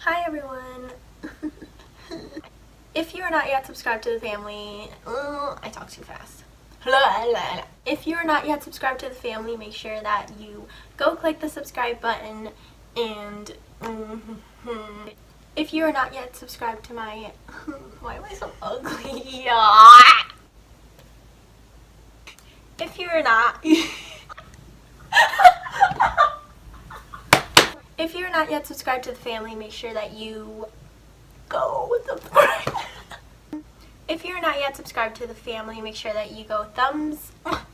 Hi everyone! If you are not yet subscribed to the family, I talk too fast. If you are not yet subscribed to the family, make sure that you go click the subscribe button, and if you are not yet subscribed to my why am I so ugly? If you are not if you're not yet subscribed to the family, make sure that you go subscribe. If you're not yet subscribed to the family, make sure that you go thumbs up.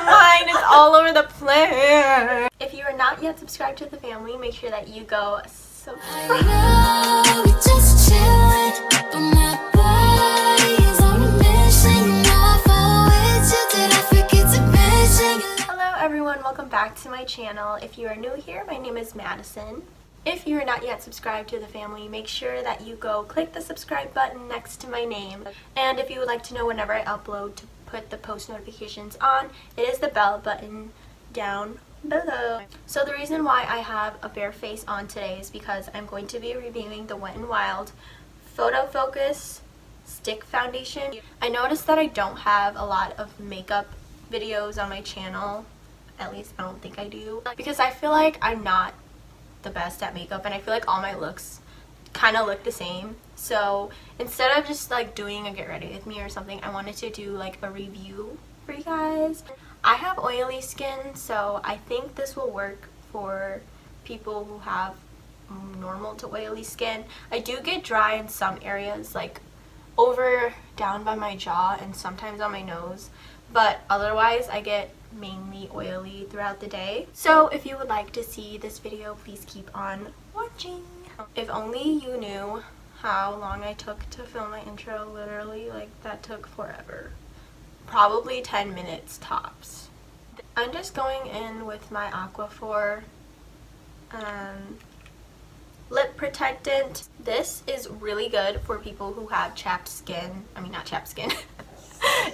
Mine is all over the place. If you are not yet subscribed to the family, make sure that you go subscribe. Hello everyone, welcome back to my channel. If you are new here, my name is Madison. If you are not yet subscribed to the family, make sure that you go click the subscribe button next to my name. And if you would like to know whenever I upload, to put the post notifications on, it is the bell button down below. So the reason why I have a bare face on today is because I'm going to be reviewing the Wet n Wild Photo Focus Stick Foundation. I noticed that I don't have a lot of makeup videos on my channel. At least I don't think I do, because I feel like I'm not the best at makeup and I feel like all my looks kind of look the same. So instead of just like doing a get ready with me or something, I wanted to do like a review for you guys. I have oily skin, so I think this will work for people who have normal to oily skin. I do get dry in some areas, like over down by my jaw and sometimes on my nose, but otherwise I get mainly oily throughout the day. So if you would like to see this video, please keep on watching. If only you knew how long I took to film my intro. Literally, like, that took forever. Probably 10 minutes tops. I'm just going in with my Aquaphor lip protectant. This is really good for people who have chapped skin. I mean, not chapped skin.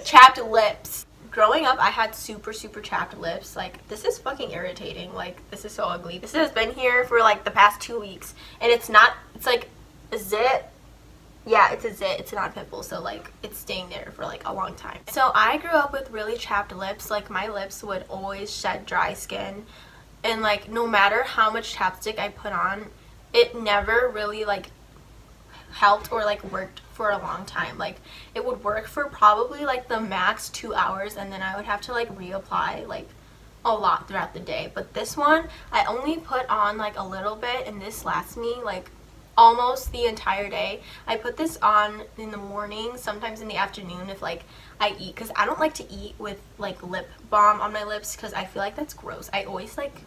Chapped lips. Growing up, I had super chapped lips. Like, this is fucking irritating. Like, this is so ugly. This has been here for like the past 2 weeks, and it's like a zit. Yeah, it's a zit. It's not a pimple, so like it's staying there for like a long time. So I grew up with really chapped lips. Like, my lips would always shed dry skin, and like no matter how much chapstick I put on, it never really like helped or like worked for a long time. Like, it would work for probably like the max 2 hours, and then I would have to like reapply like a lot throughout the day. But this one, I only put on like a little bit, and this lasts me like almost the entire day. I put this on in the morning, sometimes in the afternoon if like I eat, because I don't like to eat with like lip balm on my lips because I feel like that's gross. I always like,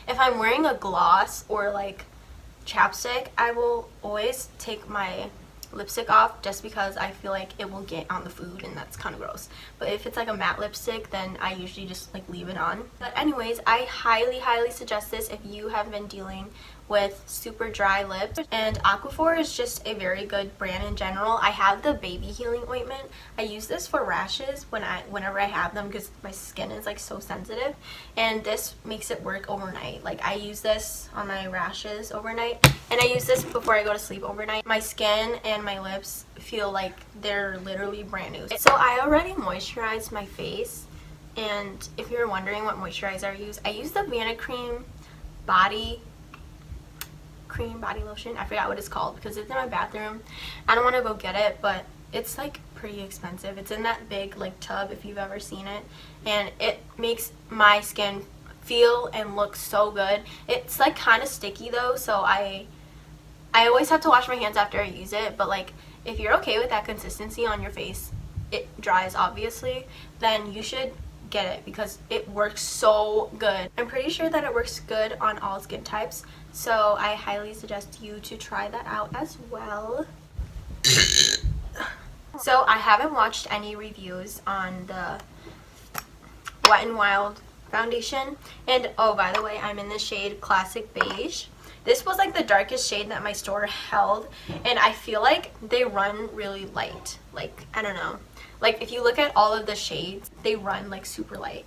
if I'm wearing a gloss or like chapstick, I will always take my lipstick off just because I feel like it will get on the food, and that's kind of gross. But if it's like a matte lipstick, then I usually just like leave it on. But anyways, I highly suggest this if you have been dealing with super dry lips. And Aquaphor is just a very good brand in general. I have the baby healing ointment. I use this for rashes whenever I have them, because my skin is like so sensitive, and this makes it work overnight. Like, I use this on my rashes overnight, and I use this before I go to sleep overnight. My skin and my lips feel like they're literally brand new. So I already moisturized my face, and if you're wondering what moisturizer I use the Vanna body lotion. I forgot what it's called because it's in my bathroom. I don't want to go get it, but it's like pretty expensive. It's in that big like tub, if you've ever seen it, and it makes my skin feel and look so good. It's like kind of sticky though, so I always have to wash my hands after I use it. But like, if you're okay with that consistency on your face, it dries obviously, then you should get it because it works so good. I'm pretty sure that it works good on all skin types, so I highly suggest you to try that out as well. So I haven't watched any reviews on the Wet n Wild foundation, and oh, by the way, I'm in the shade Classic Beige. This was like the darkest shade that my store held, and I feel like they run really light. Like, I don't know, like if you look at all of the shades, they run like super light,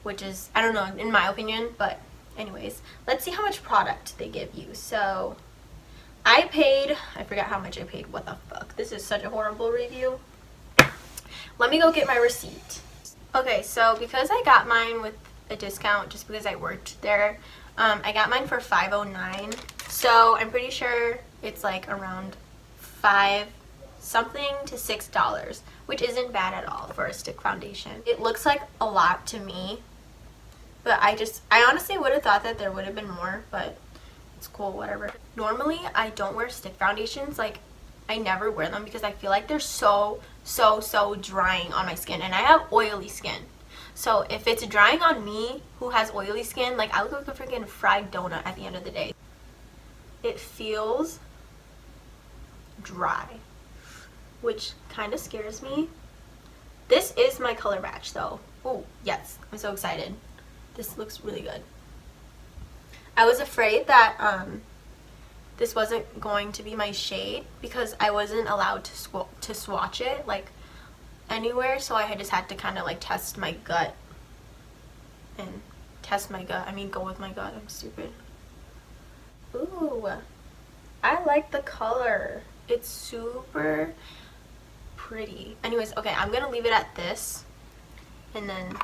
which is, I don't know, in my opinion, but anyways, let's see how much product they give you. So I forgot how much I paid. What the fuck? This is such a horrible review. Let me go get my receipt. Okay, so because I got mine with a discount just because I worked there, I got mine for $5.09. So I'm pretty sure it's like around $5 something to $6, which isn't bad at all for a stick foundation. It looks like a lot to me, but I honestly would have thought that there would have been more, but it's cool, whatever. Normally I don't wear stick foundations. Like, I never wear them because I feel like they're so drying on my skin, and I have oily skin. So if it's drying on me who has oily skin, like, I look like a freaking fried donut at the end of the day. It feels dry, which kind of scares me. This is my color match though. Oh yes, I'm so excited. This looks really good. I was afraid that this wasn't going to be my shade because I wasn't allowed to swatch it like anywhere, so I just had to kind of like test my gut. And I mean go with my gut. I'm stupid. Ooh, I like the color. It's super pretty. Anyways, okay, I'm gonna leave it at this, and then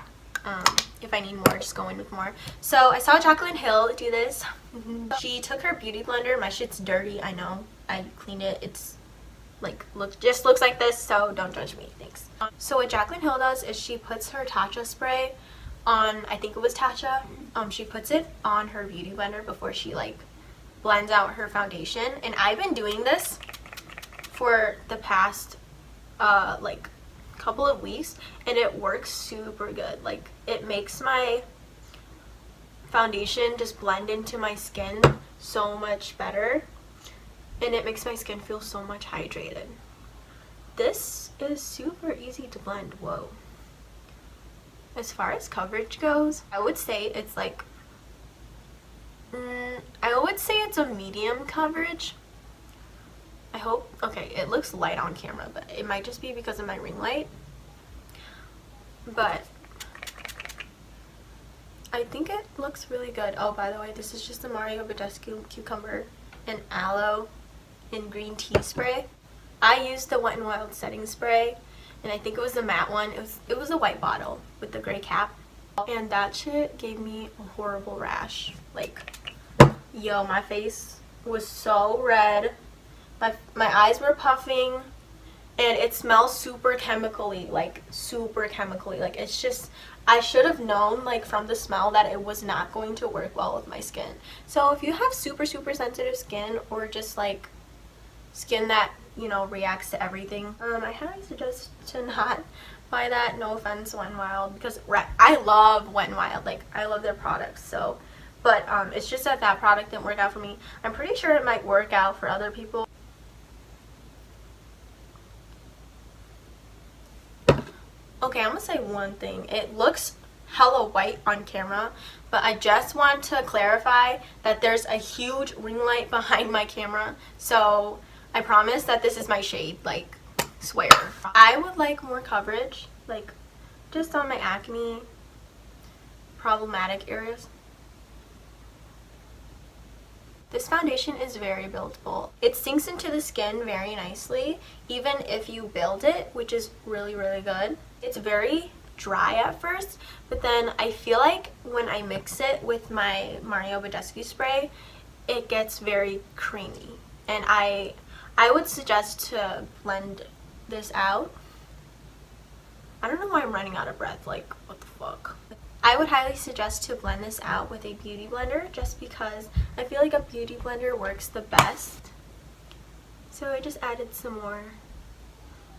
if I need more, just go in with more. So I saw Jaclyn Hill do this. She took her beauty blender. My shit's dirty, I know. I cleaned it. It's like just looks like this, so don't judge me. Thanks. So what Jaclyn Hill does is she puts her Tatcha spray on, I think it was Tatcha. She puts it on her beauty blender before she like blends out her foundation, and I've been doing this for the past like couple of weeks, and it works super good. Like, it makes my foundation just blend into my skin so much better, and it makes my skin feel so much hydrated. This is super easy to blend. Whoa. As far as coverage goes, I would say it's like I would say it's a medium coverage. I hope. Okay, it looks light on camera, but it might just be because of my ring light. But I think it looks really good. Oh, by the way, this is just the Mario Badescu Cucumber and Aloe and Green Tea spray. I used the Wet n Wild setting spray, and I think it was the matte one. It was a white bottle with the gray cap, and that shit gave me a horrible rash. Like, yo, my face was so red. My eyes were puffing, and it smells super chemically, like super chemically. Like, it's just, I should have known like from the smell that it was not going to work well with my skin. So if you have super sensitive skin, or just like skin that, you know, reacts to everything, I highly suggest to not buy that. No offense, Wet n Wild, because I love Wet n Wild. Like, I love their products. So, but it's just that product didn't work out for me. I'm pretty sure it might work out for other people. Okay, I'm gonna say one thing. It looks hella white on camera, but I just want to clarify that there's a huge ring light behind my camera, so I promise that this is my shade, like, swear. I would like more coverage, like, just on my acne problematic areas. This foundation is very buildable. It sinks into the skin very nicely, even if you build it, which is really good. It's very dry at first, but then I feel like when I mix it with my Mario Badescu spray, it gets very creamy. And I would suggest to blend this out. I don't know why I'm running out of breath, like, what the fuck. I would highly suggest to blend this out with a beauty blender, just because I feel like a beauty blender works the best. So I just added some more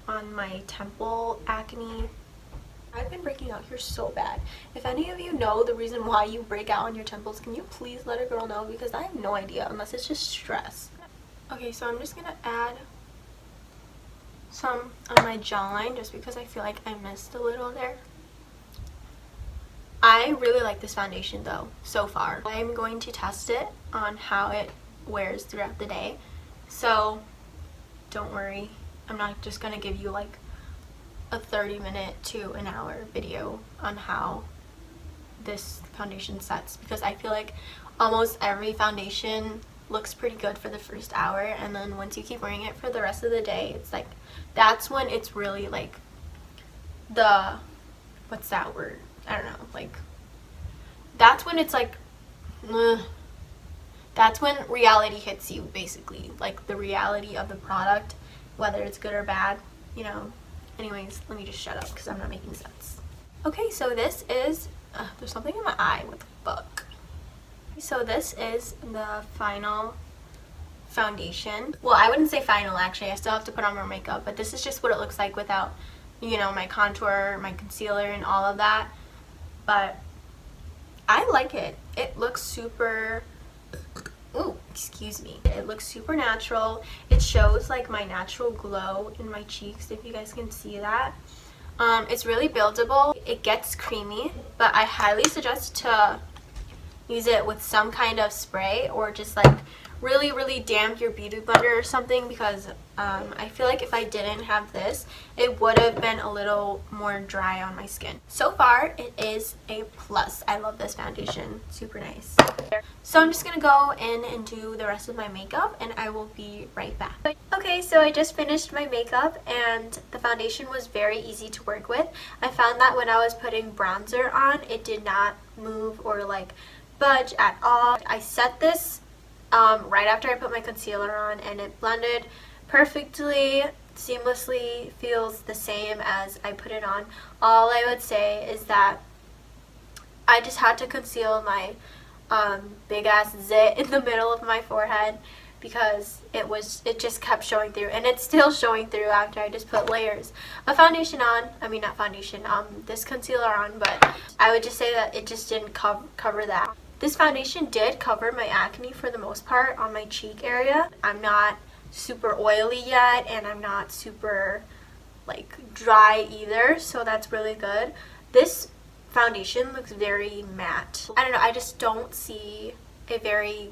on my temple acne. I've been breaking out here so bad. If any of you know the reason why you break out on your temples, can you please let a girl know, because I have no idea, unless it's just stress. Okay, so I'm just gonna add some on my jawline just because I feel like I missed a little there. I really like this foundation though, so far. I'm going to test it on how it wears throughout the day. So don't worry, I'm not just gonna give you like a 30-minute to an hour video on how this foundation sets, because I feel like almost every foundation looks pretty good for the first hour, and then once you keep wearing it for the rest of the day, it's like that's when it's really like the, what's that word, I don't know, like that's when it's like that's when reality hits you, basically, like the reality of the product, whether it's good or bad, you know. Anyways, let me just shut up because I'm not making sense. Okay, so this is there's something in my eye. What the fuck? So this is the final foundation. Well, I wouldn't say final, actually. I still have to put on more makeup, but this is just what it looks like without, you know, my contour, my concealer, and all of that. But I like it. It looks super, ooh, excuse me. It looks super natural. It shows like my natural glow in my cheeks, if you guys can see that. It's really buildable. It gets creamy, but I highly suggest to use it with some kind of spray, or just like really damp your beauty blender or something, because I feel like if I didn't have this, it would have been a little more dry on my skin. So far, it is a plus. I love this foundation. Super nice. So I'm just gonna go in and do the rest of my makeup, and I will be right back. Okay, so I just finished my makeup, and the foundation was very easy to work with. I found that when I was putting bronzer on, it did not move or like budge at all. I set this right after I put my concealer on, and it blended perfectly, seamlessly, feels the same as I put it on. All I would say is that I just had to conceal my big ass zit in the middle of my forehead, because it just kept showing through, and it's still showing through after I just put layers of foundation on. I mean, not foundation, this concealer on, but I would just say that it just didn't cover that. This foundation did cover my acne for the most part on my cheek area. I'm not super oily yet, and I'm not super like dry either, so that's really good. This foundation looks very matte. I don't know, I just don't see a very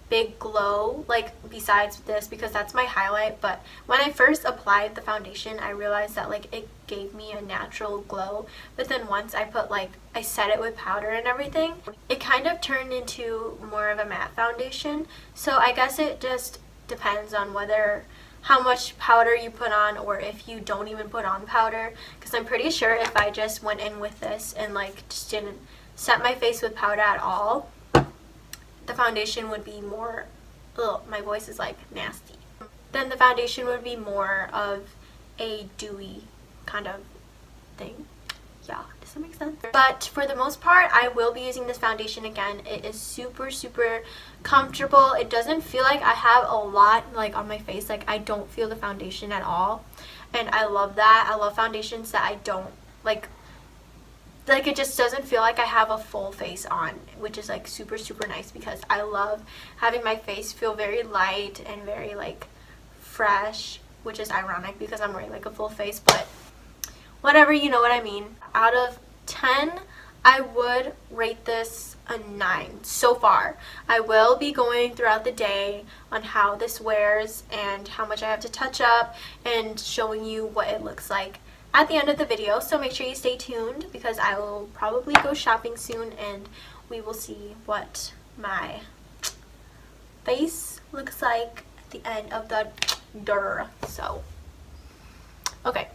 big glow like besides this, because that's my highlight. But when I first applied the foundation, I realized that like it gave me a natural glow, but then once I put like I set it with powder and everything, it kind of turned into more of a matte foundation. So I guess it just depends on whether how much powder you put on, or if you don't even put on powder, because I'm pretty sure if I just went in with this and like just didn't set my face with powder at all, the foundation would be more, ugh, my voice is like nasty. Then the foundation would be more of a dewy kind of thing. Yeah, does that make sense? But for the most part, I will be using this foundation again. It is super comfortable. It doesn't feel like I have a lot like on my face. Like I don't feel the foundation at all, and I love that. I love foundations that I don't like it just doesn't feel like I have a full face on, which is like super nice, because I love having my face feel very light and very like fresh, which is ironic because I'm wearing like a full face, but whatever, you know what I mean. Out of 10, I would rate this a 9 so far. I will be going throughout the day on how this wears and how much I have to touch up, and showing you what it looks like at the end of the video. So make sure you stay tuned, because I will probably go shopping soon, and we will see what my face looks like at the end of the day. So okay,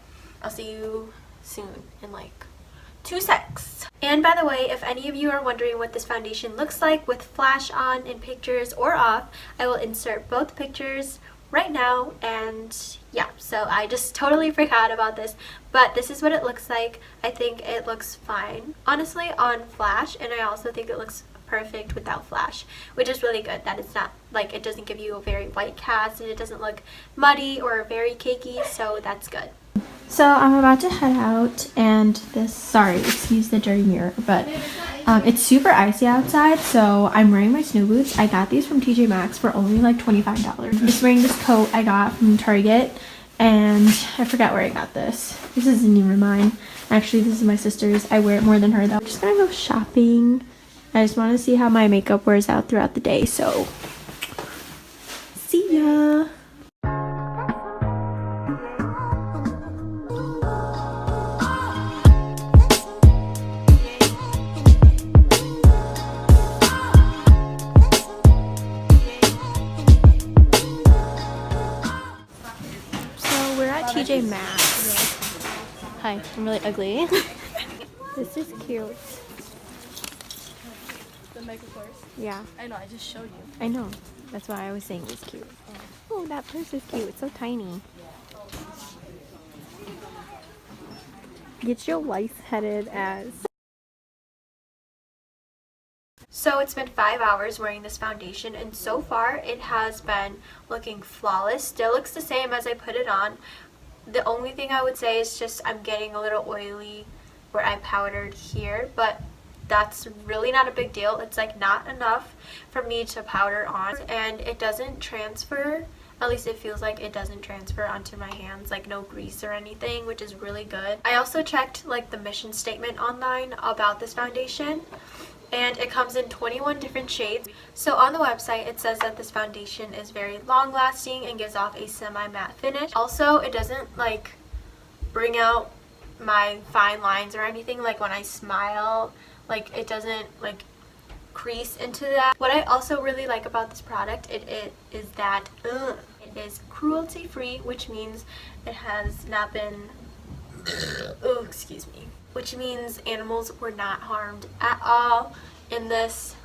I'll see you soon in like 2 secs. And by the way, if any of you are wondering what this foundation looks like with flash on in pictures or off, I will insert both pictures right now. And yeah, so I just totally forgot about this, but this is what it looks like. I think it looks fine, honestly, on flash, and I also think it looks perfect without flash, which is really good, that it's not like, it doesn't give you a very white cast, and it doesn't look muddy or very cakey, so that's good. So I'm about to head out, and this, sorry, excuse the dirty mirror, but it's super icy outside, so I'm wearing my snow boots. I got these from TJ MAXX for only like $25. I'm just wearing this coat I got from Target, and I forgot where I got this. This isn't even mine. Actually, this is my sister's. I wear it more than her though. I'm just gonna go shopping. I just want to see how my makeup wears out throughout the day, so see ya! MAXX. Hi, I'm really ugly. This is cute. The makeup purse? Yeah. I know, I just showed you. I know. That's why I was saying it's cute. Oh, that purse is cute. It's so tiny. Get your lice-headed ass. So it's been 5 hours wearing this foundation, and so far it has been looking flawless. Still looks the same as I put it on. The only thing I would say is just I'm getting a little oily where I powdered here, but that's really not a big deal. It's like not enough for me to powder on, and it doesn't transfer. At least it feels like it doesn't transfer onto my hands, like no grease or anything, which is really good. I also checked like the mission statement online about this foundation, and it comes in 21 different shades. So on the website it says that this foundation is very long lasting and gives off a semi-matte finish. Also, it doesn't like bring out my fine lines or anything, like when I smile, like it doesn't like crease into that. What I also really like about this product it is that it is cruelty free, which means it has not been which means animals were not harmed at all in this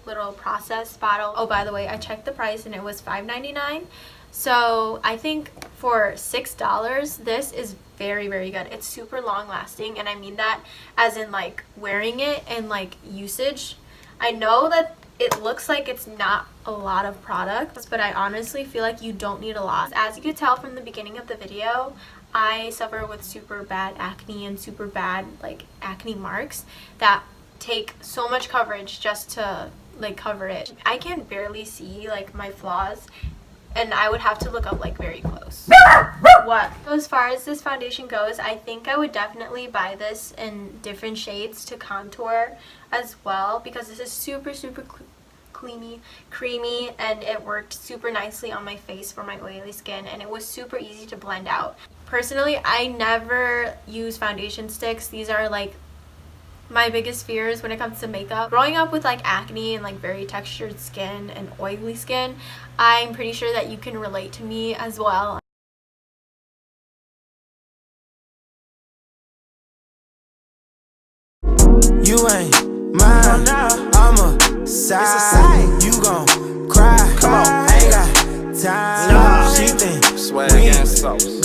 little processed bottle. Oh, by the way, I checked the price and it was $5.99. So I think for $6 this is very, very good. It's super long lasting, and I mean that as in like wearing it and like usage. I know that it looks like it's not a lot of products, but I honestly feel like you don't need a lot. As you could tell from the beginning of the video, I suffer with super bad acne and super bad like acne marks that take so much coverage just to like cover it. I can barely see like my flaws, and I would have to look up like very close. What? So as far as this foundation goes, I think I would definitely buy this in different shades to contour as well, because this is super creamy, and it worked super nicely on my face for my oily skin, and it was super easy to blend out. Personally, I never use foundation sticks. These are like my biggest fears when it comes to makeup. Growing up with like acne and like very textured skin and oily skin, I'm pretty sure that you can relate to me as well. You ain't mine, I'm a side. You gon' cry, come on, ain't got time. She think Swag and sauce.